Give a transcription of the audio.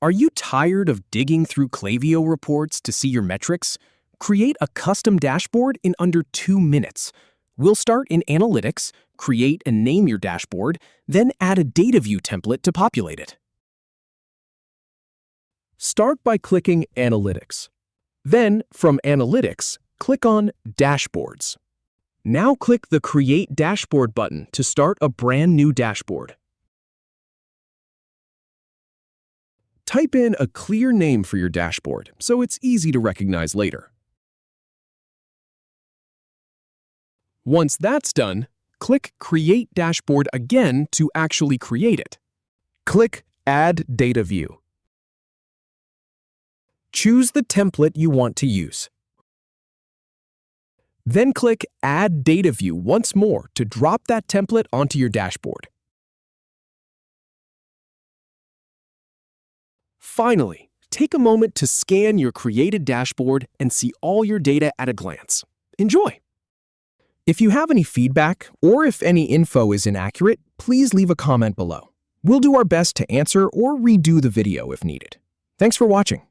Are you tired of digging through Klaviyo reports to see your metrics? Create a custom dashboard in under 2 minutes. We'll start in Analytics, create and name your dashboard, then add a data view template to populate it. Start by clicking Analytics. Then, from Analytics, click on Dashboards. Now click the Create Dashboard button to start a brand new dashboard. Type in a clear name for your dashboard so it's easy to recognize later. Once that's done, click Create Dashboard again to actually create it. Click Add Data View. Choose the template you want to use. Then click Add Data View once more to drop that template onto your dashboard. Finally, take a moment to scan your created dashboard and see all your data at a glance. Enjoy! If you have any feedback or if any info is inaccurate, please leave a comment below. We'll do our best to answer or redo the video if needed. Thanks for watching.